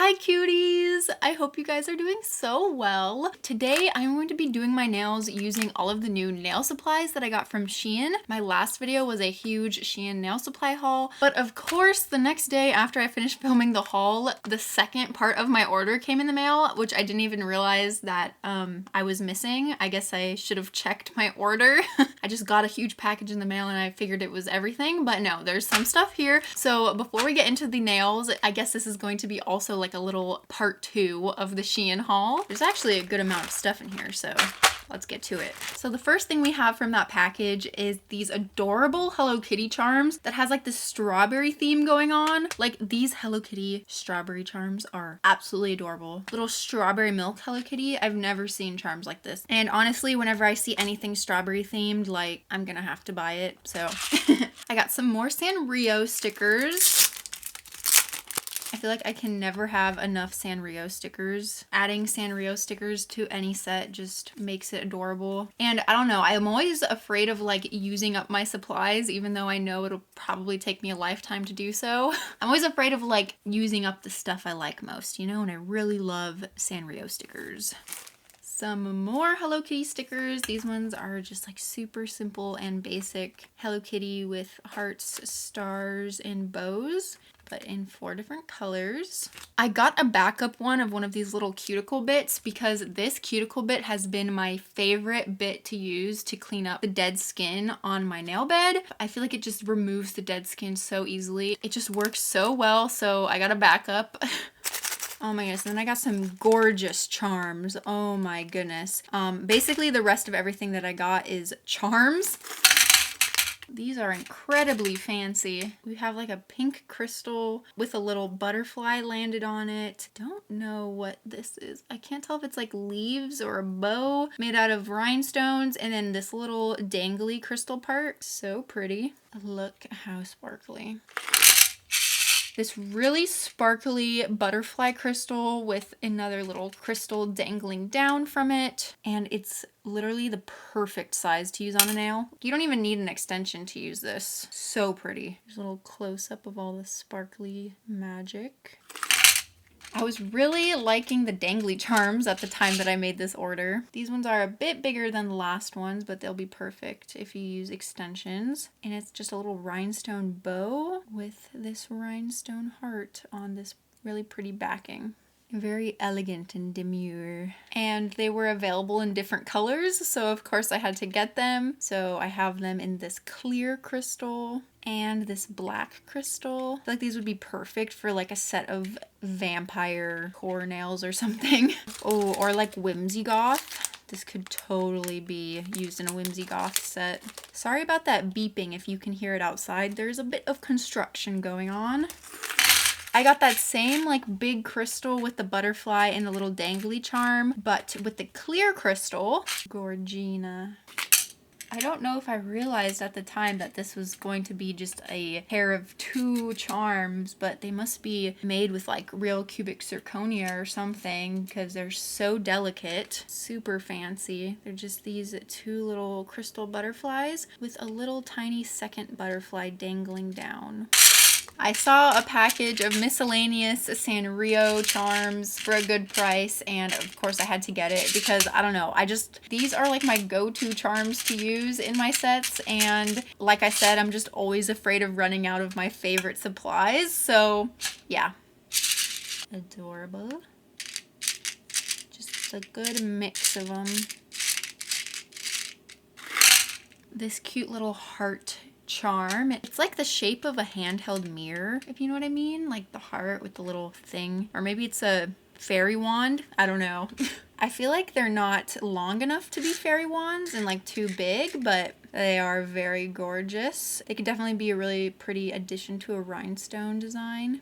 Hi cuties! I hope you guys are doing so well. Today I'm going to be doing my nails using all of the new nail supplies that I got from Shein. My last video was a huge Shein nail supply haul, but of course the next day after I finished filming the haul, the second part of my order came in the mail, which I didn't even realize that I was missing. I guess I should have checked my order. I just got a huge package in the mail and I figured it was everything, but no, there's some stuff here. So before we get into the nails, I guess this is going to be also like a little part 2 of the Shein haul. There's actually a good amount of stuff in here, so let's get to it. So the first thing we have from that package is these adorable Hello Kitty charms that has like this strawberry theme going on. Like these Hello Kitty strawberry charms are absolutely adorable. Little strawberry milk Hello Kitty. I've never seen charms like this. And honestly, whenever I see anything strawberry themed, like I'm gonna have to buy it. So I got some more Sanrio stickers. I feel like I can never have enough Sanrio stickers. Adding Sanrio stickers to any set just makes it adorable. And I don't know, I'm always afraid of like using up my supplies, even though I know it'll probably take me a lifetime to do so. I'm always afraid of like using up the stuff I like most, you know, and I really love Sanrio stickers. Some more Hello Kitty stickers. These ones are just like super simple and basic. Hello Kitty with hearts, stars, and bows, but in 4 different colors. I got a backup one of these little cuticle bits because this cuticle bit has been my favorite bit to use to clean up the dead skin on my nail bed. I feel like it just removes the dead skin so easily. It just works so well, so I got a backup. Oh my goodness, and then I got some gorgeous charms. Oh my goodness. Basically the rest of everything that I got is charms. These are incredibly fancy. We have like a pink crystal with a little butterfly landed on it. Don't know what this is. I can't tell if it's like leaves or a bow made out of rhinestones, and then this little dangly crystal part. So pretty. Look how sparkly. This really sparkly butterfly crystal with another little crystal dangling down from it. And it's literally the perfect size to use on a nail. You don't even need an extension to use this. So pretty. There's a little close-up of all the sparkly magic. I was really liking the dangly charms at the time that I made this order. These ones are a bit bigger than the last ones, but they'll be perfect if you use extensions. And it's just a little rhinestone bow with this rhinestone heart on this really pretty backing. Very elegant and demure. And they were available in different colors, so of course I had to get them. So I have them in this clear crystal and this black crystal. I feel like these would be perfect for like a set of vampire core nails or something. Oh, or like Whimsy Goth. This could totally be used in a Whimsy Goth set. Sorry about that beeping if you can hear it outside. There's a bit of construction going on. I got that same like big crystal with the butterfly and the little dangly charm, but with the clear crystal. Gorgina. I don't know if I realized at the time that this was going to be just a pair of 2 charms, but they must be made with like real cubic zirconia or something because they're so delicate. Super fancy. They're just these 2 little crystal butterflies with a little tiny second butterfly dangling down. I saw a package of miscellaneous Sanrio charms for a good price, and of course I had to get it because I don't know, these are like my go-to charms to use in my sets, and like I said, I'm just always afraid of running out of my favorite supplies, so yeah. Adorable. Just a good mix of them. This cute little heart charm. It's like the shape of a handheld mirror, if you know what I mean, like the heart with the little thing, or maybe it's a fairy wand. I don't know. I feel like they're not long enough to be fairy wands and like too big, but they are very gorgeous. They could definitely be a really pretty addition to a rhinestone design.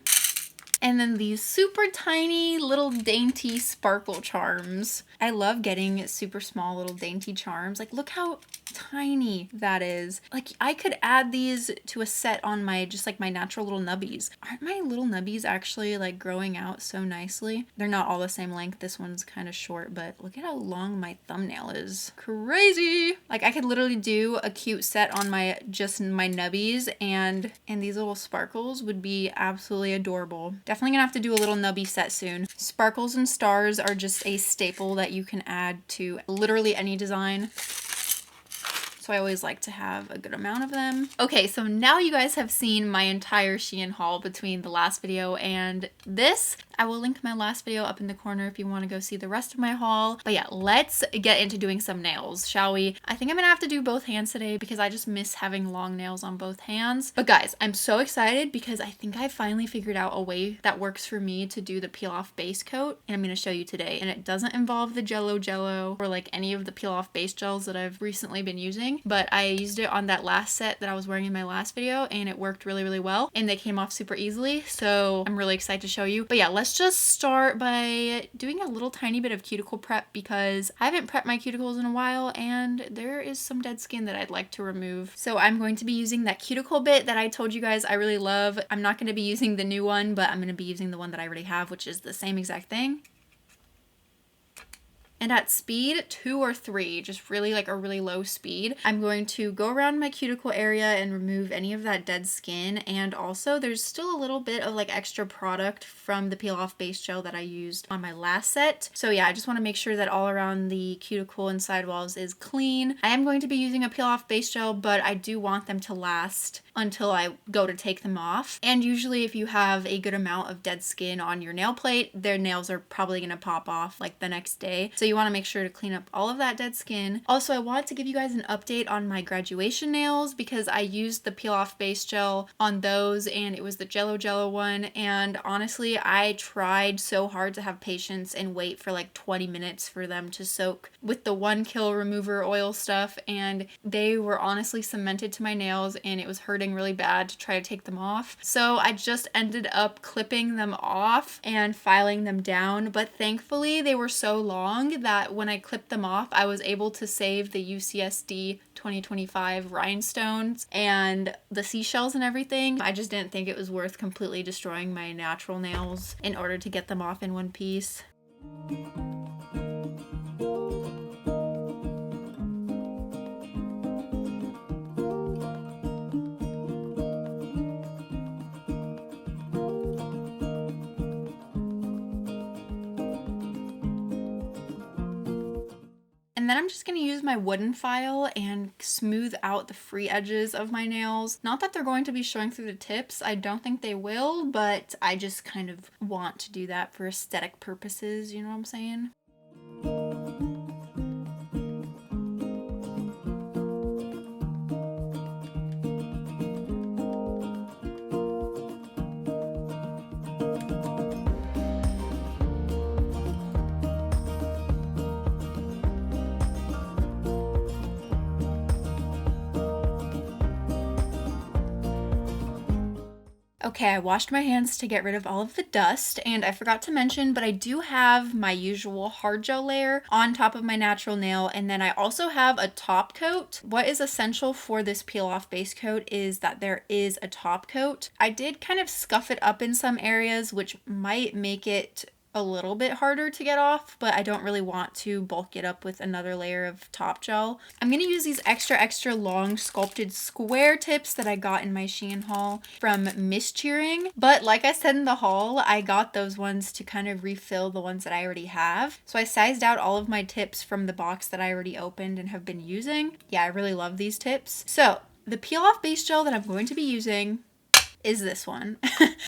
And then these super tiny little dainty sparkle charms. I love getting super small little dainty charms. Like look how tiny that is. Like I could add these to a set on my, just like my natural little nubbies. Aren't my little nubbies actually like growing out so nicely? They're not all the same length. This one's kind of short, but look at how long my thumbnail is. Crazy. Like I could literally do a cute set on just my nubbies, and these little sparkles would be absolutely adorable. Definitely gonna have to do a little nubby set soon. Sparkles and stars are just a staple that you can add to literally any design. So I always like to have a good amount of them. Okay, so now you guys have seen my entire Shein haul between the last video and this. I will link my last video up in the corner if you want to go see the rest of my haul. But yeah, let's get into doing some nails, shall we? I think I'm gonna have to do both hands today because I just miss having long nails on both hands. But guys, I'm so excited because I think I finally figured out a way that works for me to do the peel off base coat, and I'm gonna show you today. And it doesn't involve the Jello or like any of the peel off base gels that I've recently been using, but I used it on that last set that I was wearing in my last video and it worked really, really well, and they came off super easily. So I'm really excited to show you. But yeah, let's just start by doing a little tiny bit of cuticle prep because I haven't prepped my cuticles in a while and there is some dead skin that I'd like to remove. So I'm going to be using that cuticle bit that I told you guys I really love. I'm not going to be using the new one, but I'm going to be using the one that I already have, which is the same exact thing. And at speed 2 or 3, just really like a really low speed, I'm going to go around my cuticle area and remove any of that dead skin. And also there's still a little bit of like extra product from the peel off base gel that I used on my last set. So yeah, I just want to make sure that all around the cuticle and sidewalls is clean. I am going to be using a peel off base gel, but I do want them to last until I go to take them off. And usually if you have a good amount of dead skin on your nail plate, their nails are probably going to pop off like the next day. So you want to make sure to clean up all of that dead skin. Also, I want to give you guys an update on my graduation nails because I used the peel off base gel on those and it was the Jello one, and honestly I tried so hard to have patience and wait for like 20 minutes for them to soak with the 1 kill remover oil stuff, and they were honestly cemented to my nails and it was hurting really bad to try to take them off. So I just ended up clipping them off and filing them down, but thankfully they were so long that when I clipped them off I was able to save the UCSD 2025 rhinestones and the seashells and everything. I just didn't think it was worth completely destroying my natural nails in order to get them off in one piece. And then I'm just going to use my wooden file and smooth out the free edges of my nails. Not that they're going to be showing through the tips. I don't think they will, but I just kind of want to do that for aesthetic purposes, you know what I'm saying? Okay, I washed my hands to get rid of all of the dust, and I forgot to mention, but I do have my usual hard gel layer on top of my natural nail, and then I also have a top coat. What is essential for this peel off base coat is that there is a top coat. I did kind of scuff it up in some areas, which might make it a little bit harder to get off, but I don't really want to bulk it up with another layer of top gel. I'm going to use these extra long sculpted square tips that I got in my Shein haul from Misscheering, but like I said in the haul, I got those ones to kind of refill the ones that I already have. So I sized out all of my tips from the box that I already opened and have been using. Yeah, I really love these tips. So the peel off base gel that I'm going to be using is this one.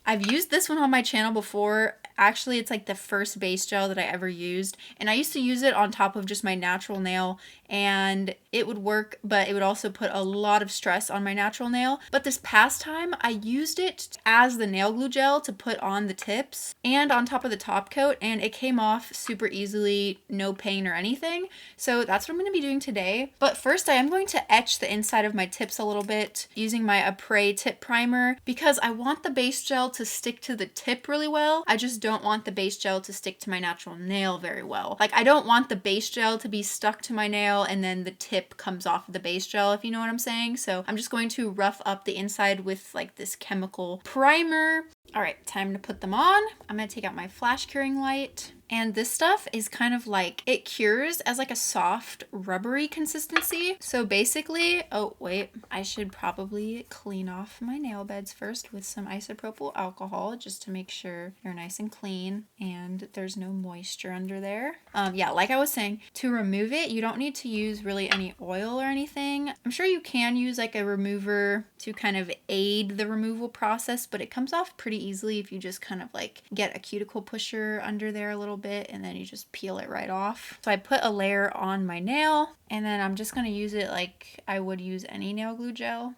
I've used this one on my channel before. Actually, it's like the first base gel that I ever used, and I used to use it on top of just my natural nail, and it would work, but it would also put a lot of stress on my natural nail. But this past time, I used it as the nail glue gel to put on the tips and on top of the top coat, and it came off super easily, no pain or anything. So that's what I'm going to be doing today. But first, I am going to etch the inside of my tips a little bit using my Après tip primer because I want the base gel to stick to the tip really well. I just don't want the base gel to stick to my natural nail very well. Like, I don't want the base gel to be stuck to my nail and then the tip comes off of the base gel, if you know what I'm saying. So I'm just going to rough up the inside with like this chemical primer. All right, time to put them on. I'm going to take out my flash curing light. And this stuff is kind of like, it cures as like a soft rubbery consistency. So basically, oh wait, I should probably clean off my nail beds first with some isopropyl alcohol just to make sure they're nice and clean and there's no moisture under there. Yeah, like I was saying, to remove it, you don't need to use really any oil or anything. I'm sure you can use like a remover to kind of aid the removal process, but it comes off pretty easily if you just kind of like get a cuticle pusher under there a little bit and then you just peel it right off. So I put a layer on my nail and then I'm just going to use it like I would use any nail glue gel.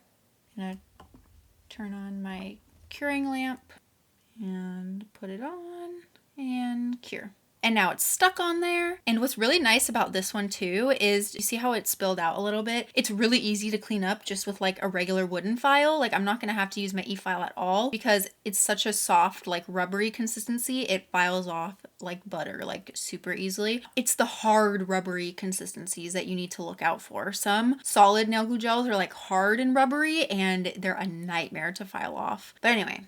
I'm going to turn on my curing lamp and put it on and cure. And now it's stuck on there. And what's really nice about this one too is, you see how it spilled out a little bit? It's really easy to clean up just with like a regular wooden file. Like I'm not gonna have to use my e-file at all because it's such a soft, like rubbery consistency. It files off like butter, like super easily. It's the hard rubbery consistencies that you need to look out for. Some solid nail glue gels are like hard and rubbery and they're a nightmare to file off. But anyway,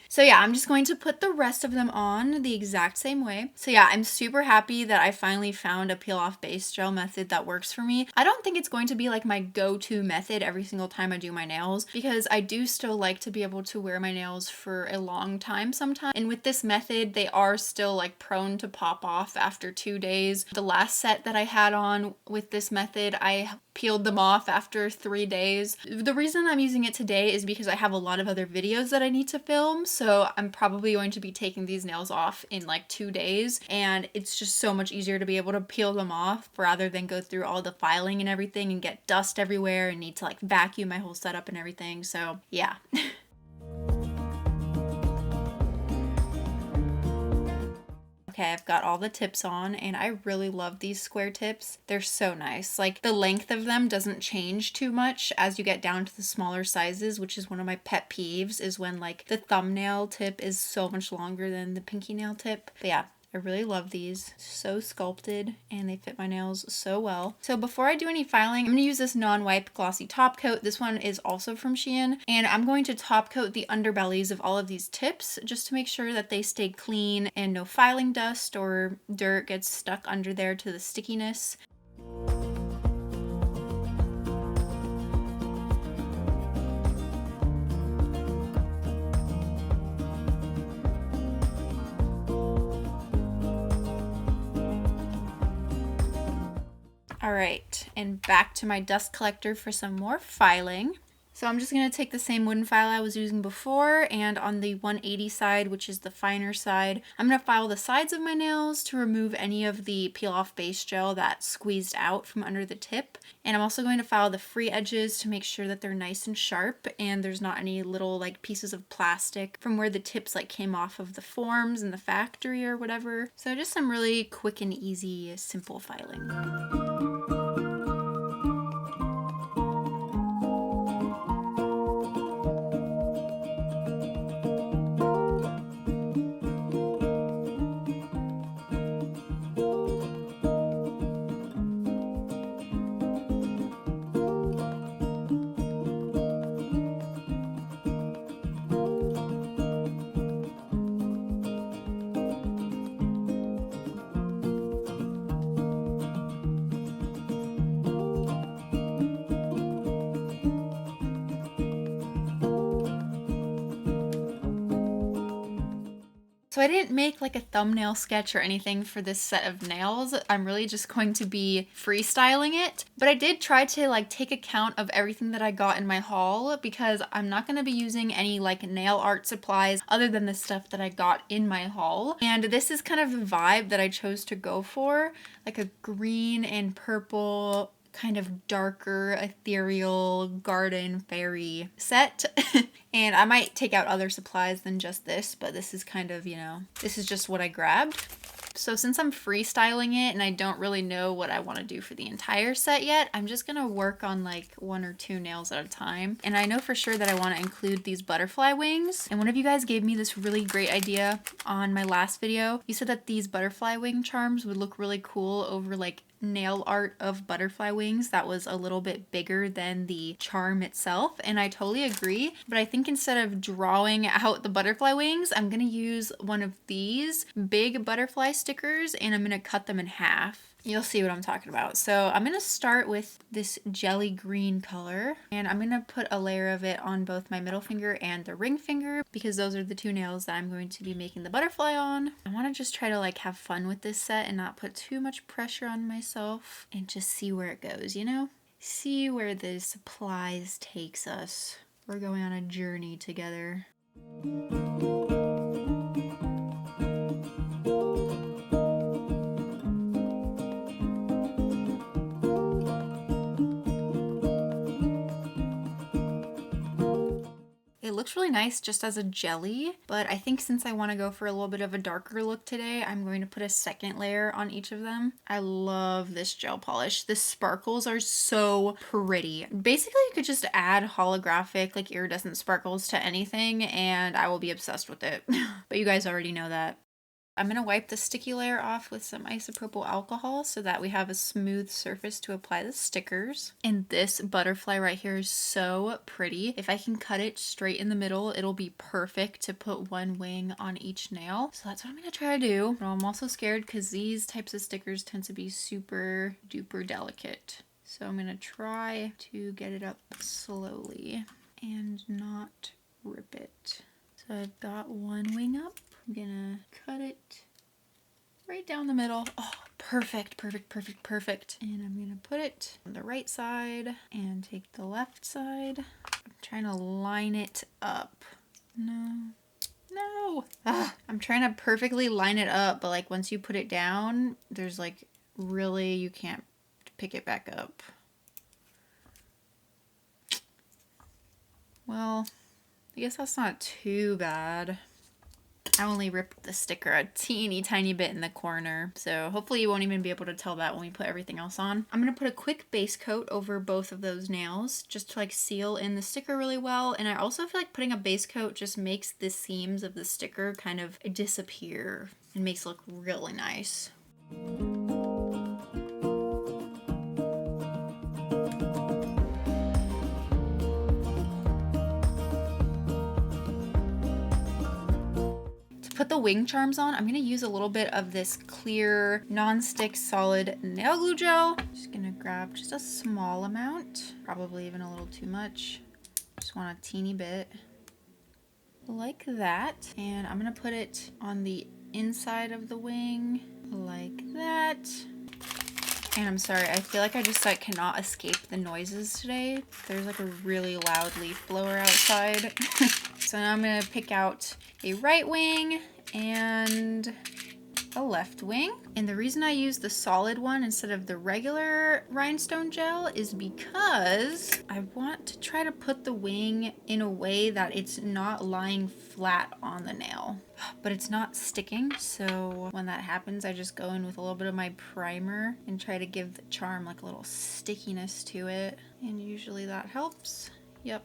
so yeah, I'm just going to put the rest of them on the exact same way. So yeah, I'm super happy that I finally found a peel off base gel method that works for me. I don't think it's going to be like my go-to method every single time I do my nails because I do still like to be able to wear my nails for a long time sometimes. And with this method, they are still like prone to pop off after 2 days. The last set that I had on with this method, I peeled them off after 3 days. The reason I'm using it today is because I have a lot of other videos that I need to film, so I'm probably going to be taking these nails off in like 2 days, and it's just so much easier to be able to peel them off rather than go through all the filing and everything and get dust everywhere and need to like vacuum my whole setup and everything. So yeah. Okay, I've got all the tips on and I really love these square tips. They're so nice. Like the length of them doesn't change too much as you get down to the smaller sizes, which is one of my pet peeves, is when like the thumbnail tip is so much longer than the pinky nail tip. But yeah, I really love these. So sculpted and they fit my nails so well. So before I do any filing, I'm going to use this non-wipe glossy top coat. This one is also from Shein, and I'm going to top coat the underbellies of all of these tips just to make sure that they stay clean and no filing dust or dirt gets stuck under there to the stickiness. All right, and back to my dust collector for some more filing. So I'm just going to take the same wooden file I was using before, and on the 180 side, which is the finer side, I'm going to file the sides of my nails to remove any of the peel off base gel that squeezed out from under the tip. And I'm also going to file the free edges to make sure that they're nice and sharp and there's not any little like pieces of plastic from where the tips like came off of the forms in the factory or whatever. So just some really quick and easy, simple filing. So I didn't make like a thumbnail sketch or anything for this set of nails. I'm really just going to be freestyling it. But I did try to like take account of everything that I got in my haul because I'm not going to be using any like nail art supplies other than the stuff that I got in my haul. And this is kind of the vibe that I chose to go for, like a green and purple kind of darker ethereal garden fairy set. And I might take out other supplies than just this, but this is kind of, you know, this is just what I grabbed. So since I'm freestyling it and I don't really know what I want to do for the entire set yet, I'm just going to work on like 1 or 2 nails at a time. And I know for sure that I want to include these butterfly wings. And one of you guys gave me this really great idea on my last video. You said that these butterfly wing charms would look really cool over like nail art of butterfly wings that was a little bit bigger than the charm itself, and I totally agree, but I think instead of drawing out the butterfly wings, I'm gonna use one of these big butterfly stickers and I'm gonna cut them in half. You'll see what I'm talking about. So I'm gonna start with this jelly green color and I'm gonna put a layer of it on both my middle finger and the ring finger because those are the two nails that I'm going to be making the butterfly on. I wanna just try to like have fun with this set and not put too much pressure on myself and just see where it goes, you know? See where the supplies takes us. We're going on a journey together. It looks really nice just as a jelly, but I think since I want to go for a little bit of a darker look today, I'm going to put a second layer on each of them. I love this gel polish. The sparkles are so pretty. Basically, you could just add holographic, like iridescent sparkles to anything and I will be obsessed with it. But you guys already know that. I'm going to wipe the sticky layer off with some isopropyl alcohol so that we have a smooth surface to apply the stickers. And this butterfly right here is so pretty. If I can cut it straight in the middle, it'll be perfect to put one wing on each nail. So that's what I'm going to try to do. But I'm also scared because these types of stickers tend to be super duper delicate. So I'm going to try to get it up slowly and not rip it. So I've got one wing up. I'm gonna cut it right down the middle. Oh, perfect, perfect, perfect, perfect. And I'm gonna put it on the right side and take the left side. I'm trying to line it up. No. I'm trying to perfectly line it up, but like once you put it down, there's like really, you can't pick it back up. Well, I guess that's not too bad. I only ripped the sticker a teeny tiny bit in the corner, so hopefully you won't even be able to tell that when we put everything else on. I'm going to put a quick base coat over both of those nails just to like seal in the sticker really well, and I also feel like putting a base coat just makes the seams of the sticker kind of disappear and makes it look really nice. Put the wing charms on, I'm going to use a little bit of this clear non-stick solid nail glue gel. Just going to grab just a small amount, probably even a little too much. Just want a teeny bit like that. And I'm going to put it on the inside of the wing like that. And I'm sorry, I feel like I just like cannot escape the noises today. There's like a really loud leaf blower outside. So now I'm gonna pick out a right wing and a left wing. And the reason I use the solid one instead of the regular rhinestone gel is because I want to try to put the wing in a way that it's not lying flat on the nail, but it's not sticking. So when that happens, I just go in with a little bit of my primer and try to give the charm like a little stickiness to it. And usually that helps. Yep.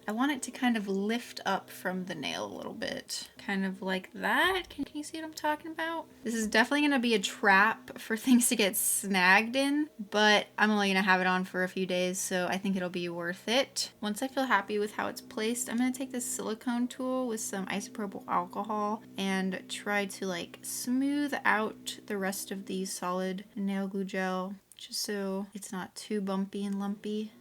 I want it to kind of lift up from the nail a little bit. Kind of like that. Can you see what I'm talking about? This is definitely going to be a trap for things to get snagged in, but I'm only going to have it on for a few days, so I think it'll be worth it. Once I feel happy with how it's placed, I'm going to take this silicone tool with some isopropyl alcohol and try to like smooth out the rest of the solid nail glue gel, just so it's not too bumpy and lumpy.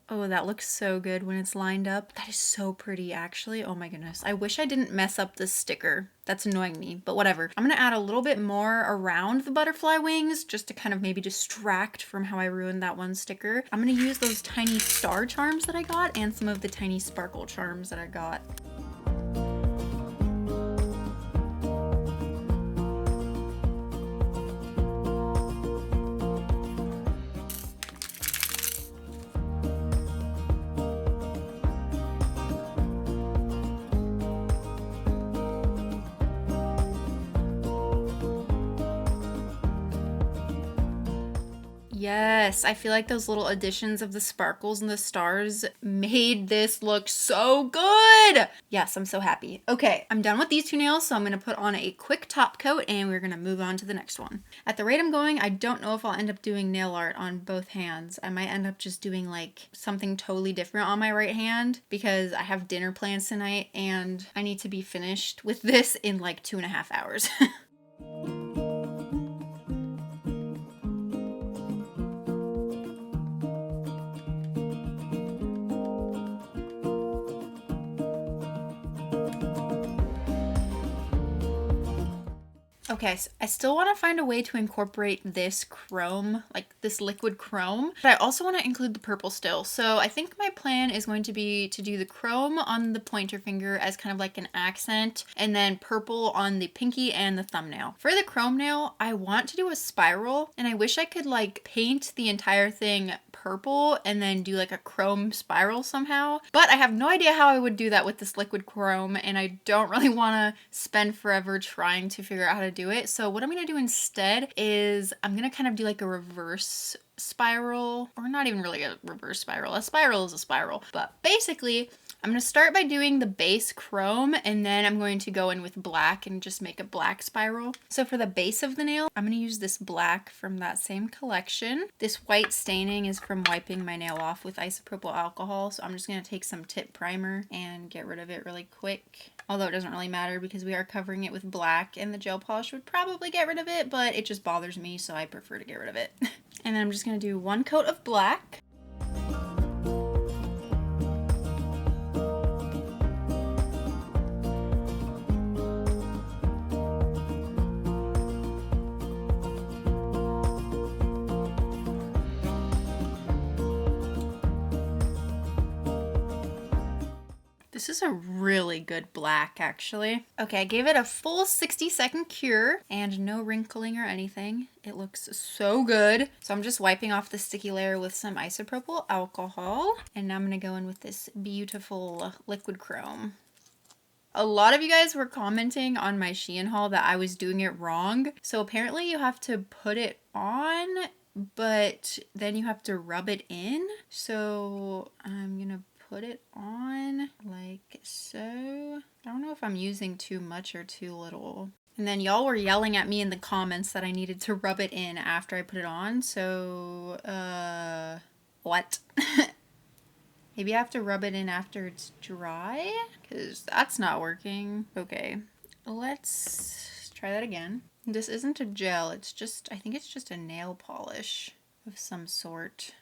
Oh, that looks so good when it's lined up. That is so pretty, actually. Oh my goodness. I wish I didn't mess up this sticker. That's annoying me, but whatever. I'm gonna add a little bit more around the butterfly wings just to kind of maybe distract from how I ruined that one sticker. I'm gonna use those tiny star charms that I got and some of the tiny sparkle charms that I got. Yes, I feel like those little additions of the sparkles and the stars made this look so good. Yes, I'm so happy. Okay, I'm done with these two nails, so I'm gonna put on a quick top coat and we're gonna move on to the next one. At the rate I'm going, I don't know if I'll end up doing nail art on both hands. I might end up just doing like something totally different on my right hand because I have dinner plans tonight and I need to be finished with this in like 2.5 hours. Okay, so I still want to find a way to incorporate this chrome, like this liquid chrome, but I also want to include the purple still. So I think my plan is going to be to do the chrome on the pointer finger as kind of like an accent, and then purple on the pinky and the thumbnail. For the chrome nail, I want to do a spiral, and I wish I could like paint the entire thing purple and then do like a chrome spiral somehow, but I have no idea how I would do that with this liquid chrome, and I don't really want to spend forever trying to figure out how to do it. So what I'm going to do instead is I'm going to kind of do like a reverse spiral, or not even really a reverse spiral. A spiral is a spiral, but basically I'm going to start by doing the base chrome, and then I'm going to go in with black and just make a black spiral. So for the base of the nail, I'm going to use this black from that same collection. This white staining is from wiping my nail off with isopropyl alcohol, so I'm just going to take some tip primer and get rid of it really quick. Although it doesn't really matter because we are covering it with black and the gel polish would probably get rid of it, but it just bothers me, so I prefer to get rid of it. And then I'm just going to do one coat of black. This is a really good black, actually. Okay, I gave it a full 60-second cure and no wrinkling or anything. It looks so good. So I'm just wiping off the sticky layer with some isopropyl alcohol. And now I'm gonna go in with this beautiful liquid chrome. A lot of you guys were commenting on my Shein haul that I was doing it wrong. So apparently you have to put it on, but then you have to rub it in. So I'm gonna put it on like so. I don't know if I'm using too much or too little. And then y'all were yelling at me in the comments that I needed to rub it in after I put it on. So, what? Maybe I have to rub it in after it's dry? Because that's not working. Okay, let's try that again. This isn't a gel, it's just, I think it's just a nail polish of some sort.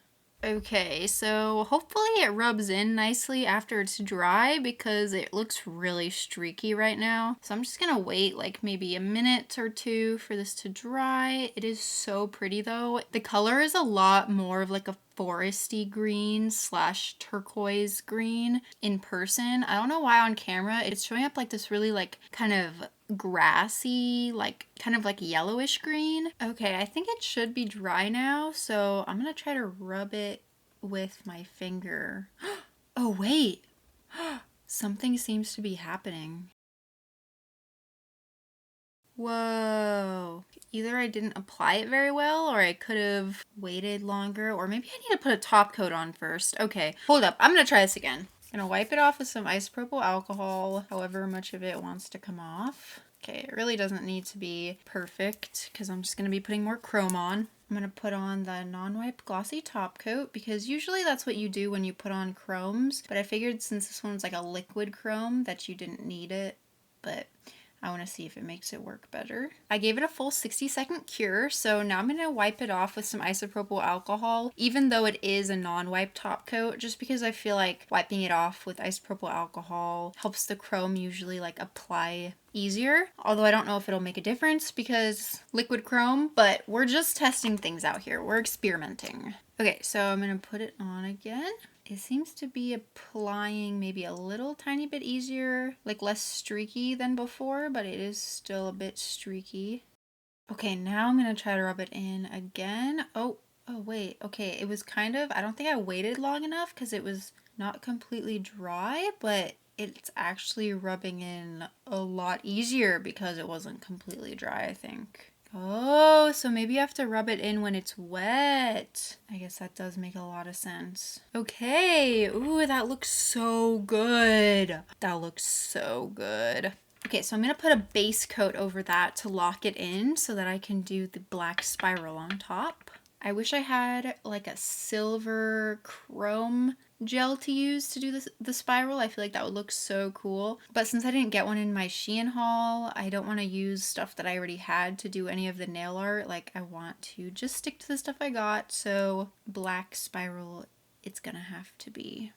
Okay, so hopefully it rubs in nicely after it's dry because it looks really streaky right now. So I'm just gonna wait like maybe a minute or two for this to dry. It is so pretty though. The color is a lot more of like a foresty green / turquoise green in person. I don't know why on camera it's showing up like this really like kind of grassy, like kind of like yellowish green. Okay, I think it should be dry now, so I'm gonna try to rub it with my finger. Oh wait, something seems to be happening. Whoa. Either I didn't apply it very well, or I could have waited longer, or maybe I need to put a top coat on first. Okay, hold up. I'm gonna try this again. I'm gonna wipe it off with some isopropyl alcohol, however much of it wants to come off. Okay, it really doesn't need to be perfect because I'm just gonna be putting more chrome on. I'm gonna put on the non-wipe glossy top coat because usually that's what you do when you put on chromes, but I figured since this one's like a liquid chrome that you didn't need it, but I want to see if it makes it work better. I gave it a full 60-second cure, so now I'm going to wipe it off with some isopropyl alcohol, even though it is a non-wipe top coat, just because I feel like wiping it off with isopropyl alcohol helps the chrome usually like apply easier. Although I don't know if it'll make a difference because liquid chrome, but we're just testing things out here. We're experimenting. Okay, so I'm going to put it on again. It seems to be applying maybe a little tiny bit easier, like less streaky than before, but it is still a bit streaky. Okay, now I'm gonna try to rub it in again. Oh wait, okay, it was kind of, I don't think I waited long enough because it was not completely dry, but it's actually rubbing in a lot easier because it wasn't completely dry, I think. Oh, so maybe you have to rub it in when it's wet. I guess that does make a lot of sense. Okay, ooh, that looks so good. That looks so good. Okay, so I'm gonna put a base coat over that to lock it in so that I can do the black spiral on top. I wish I had like a silver chrome gel to use to do the spiral. I feel like that would look so cool. But since I didn't get one in my Shein haul, I don't want to use stuff that I already had to do any of the nail art. Like, I want to just stick to the stuff I got. So black spiral, it's gonna have to be.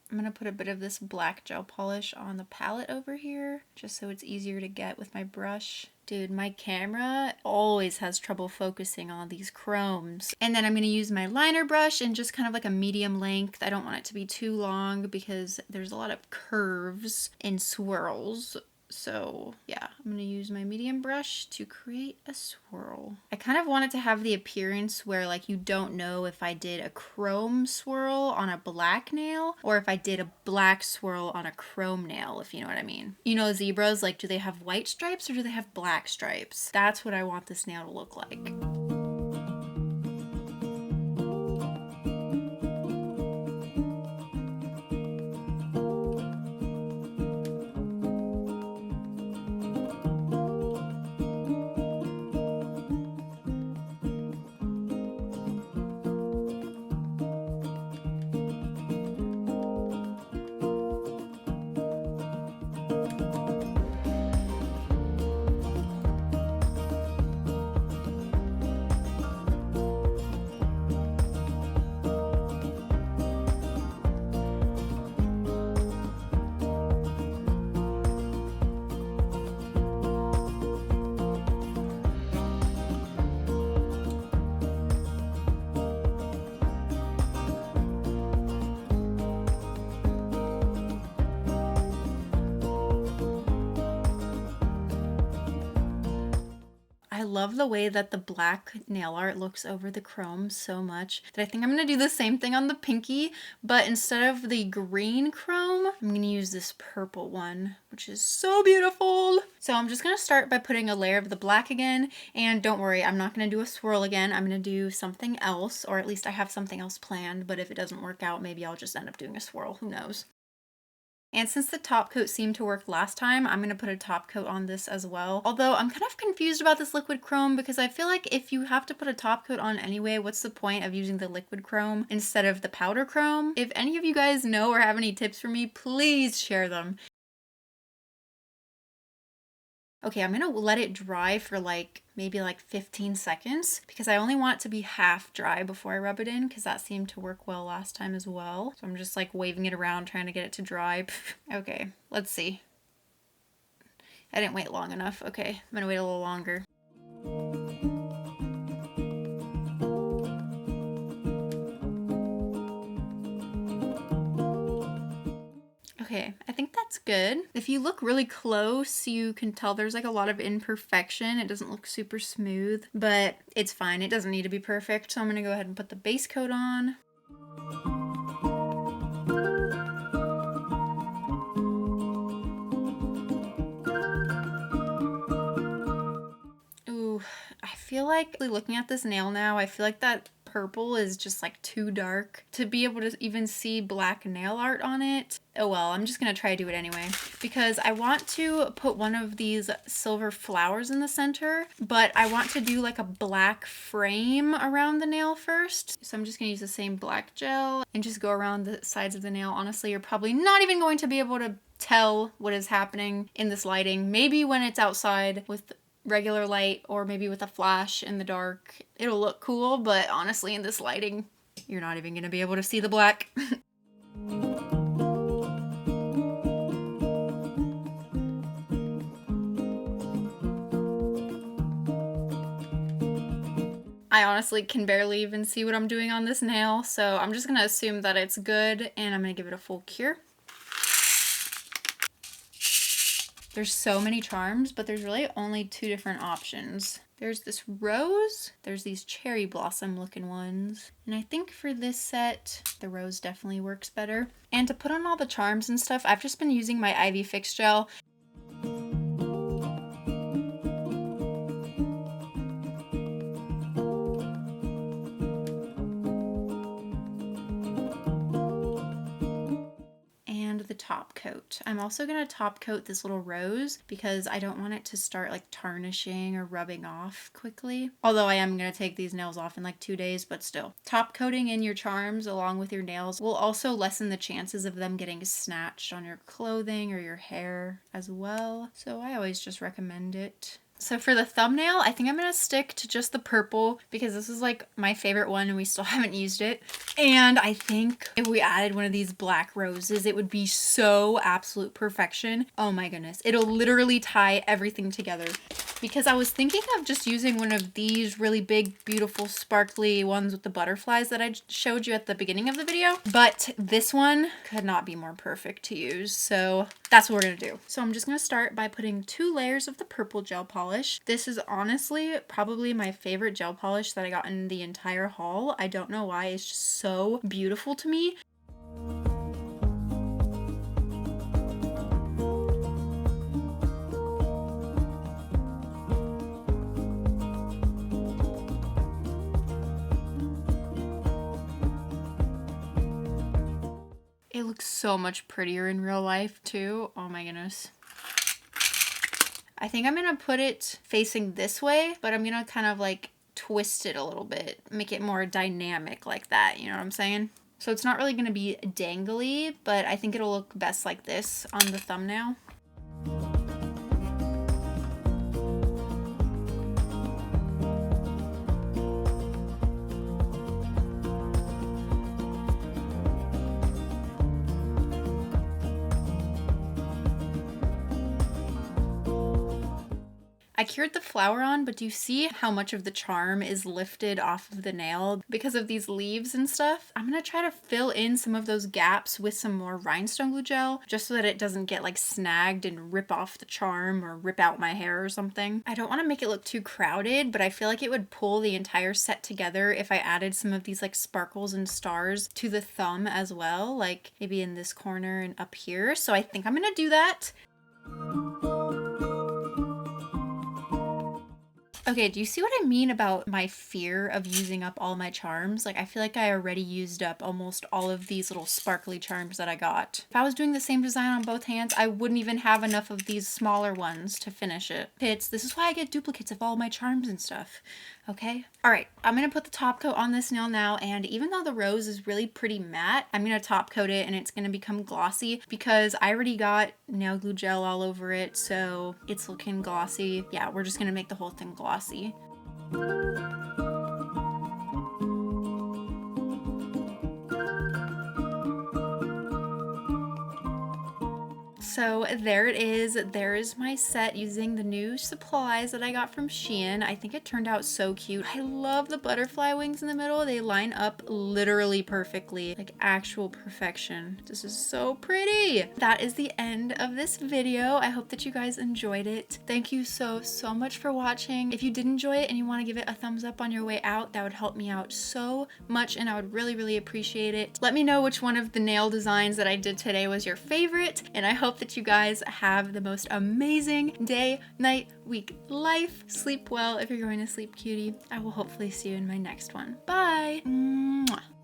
I'm gonna put a bit of this black gel polish on the palette over here, just so it's easier to get with my brush. Dude, my camera always has trouble focusing on these chromes. And then I'm gonna use my liner brush in just kind of like a medium length. I don't want it to be too long because there's a lot of curves and swirls. So yeah, I'm gonna use my medium brush to create a swirl. I kind of want it to have the appearance where like you don't know if I did a chrome swirl on a black nail or if I did a black swirl on a chrome nail, if you know what I mean. You know, zebras, like, do they have white stripes or do they have black stripes? That's what I want this nail to look like. I love the way that the black nail art looks over the chrome so much that I think I'm going to do the same thing on the pinky, but instead of the green chrome, I'm going to use this purple one, which is so beautiful. So I'm just going to start by putting a layer of the black again, and don't worry, I'm not going to do a swirl again. I'm going to do something else, or at least I have something else planned, but if it doesn't work out, maybe I'll just end up doing a swirl, who knows. And since the top coat seemed to work last time, I'm going to put a top coat on this as well. Although I'm kind of confused about this liquid chrome because I feel like if you have to put a top coat on anyway, what's the point of using the liquid chrome instead of the powder chrome? If any of you guys know or have any tips for me, please share them. Okay, I'm gonna let it dry for like maybe like 15 seconds because I only want it to be half dry before I rub it in because that seemed to work well last time as well. So I'm just like waving it around trying to get it to dry. Okay, let's see. I didn't wait long enough. Okay, I'm gonna wait a little longer. Okay, I think that's good. If you look really close, you can tell there's like a lot of imperfection. It doesn't look super smooth, but it's fine. It doesn't need to be perfect. So I'm gonna go ahead and put the base coat on. Ooh, I feel like looking at this nail now, I feel like that purple is just like too dark to be able to even see black nail art on it. Oh well, I'm just gonna try to do it anyway because I want to put one of these silver flowers in the center, but I want to do like a black frame around the nail first. So I'm just gonna use the same black gel and just go around the sides of the nail. Honestly, you're probably not even going to be able to tell what is happening in this lighting. Maybe when it's outside with regular light or maybe with a flash in the dark, it'll look cool, but honestly in this lighting, you're not even gonna be able to see the black. I honestly can barely even see what I'm doing on this nail, so I'm just gonna assume that it's good and I'm gonna give it a full cure. There's so many charms, but there's really only two different options. There's this rose, there's these cherry blossom looking ones. And I think for this set, the rose definitely works better. And to put on all the charms and stuff, I've just been using my Ivy Fix gel. top coat. I'm also going to top coat this little rose because I don't want it to start like tarnishing or rubbing off quickly. Although I am going to take these nails off in like 2 days, but still. Top coating in your charms along with your nails will also lessen the chances of them getting snatched on your clothing or your hair as well. So I always just recommend it. So for the thumbnail, I think I'm going to stick to just the purple because this is like my favorite one and we still haven't used it. And I think if we added one of these black roses, it would be so absolute perfection. Oh my goodness. It'll literally tie everything together. Because I was thinking of just using one of these really big, beautiful, sparkly ones with the butterflies that I showed you at the beginning of the video. But this one could not be more perfect to use. So that's what we're going to do. So I'm just going to start by putting 2 layers of the purple gel polish. This is honestly probably my favorite gel polish that I got in the entire haul. I don't know why. It's just so beautiful to me. It looks so much prettier in real life too. Oh my goodness. I think I'm going to put it facing this way, but I'm going to kind of like twist it a little bit, make it more dynamic like that. You know what I'm saying? So it's not really going to be dangly, but I think it'll look best like this on the thumbnail. I cured the flower on, but do you see how much of the charm is lifted off of the nail because of these leaves and stuff? I'm going to try to fill in some of those gaps with some more rhinestone glue gel just so that it doesn't get like snagged and rip off the charm or rip out my hair or something. I don't want to make it look too crowded, but I feel like it would pull the entire set together if I added some of these like sparkles and stars to the thumb as well, like maybe in this corner and up here. So I think I'm going to do that. Okay, do you see what I mean about my fear of using up all my charms? Like, I feel like I already used up almost all of these little sparkly charms that I got. If I was doing the same design on both hands, I wouldn't even have enough of these smaller ones to finish it. This is why I get duplicates of all my charms and stuff. Okay? Alright, I'm going to put the top coat on this nail now, and even though the rose is really pretty matte, I'm going to top coat it and it's going to become glossy because I already got nail glue gel all over it, so it's looking glossy. Yeah, we're just going to make the whole thing glossy. So there it is. There is my set using the new supplies that I got from Shein. I think it turned out so cute. I love the butterfly wings in the middle. They line up literally perfectly, like actual perfection. This is so pretty. That is the end of this video. I hope that you guys enjoyed it. Thank you so much for watching. If you did enjoy it and you want to give it a thumbs up on your way out, that would help me out so much and I would really appreciate it. Let me know which one of the nail designs that I did today was your favorite, and I hope that you guys have the most amazing day, night, week, life. Sleep well if you're going to sleep, cutie. I will hopefully see you in my next one. Bye! Mwah.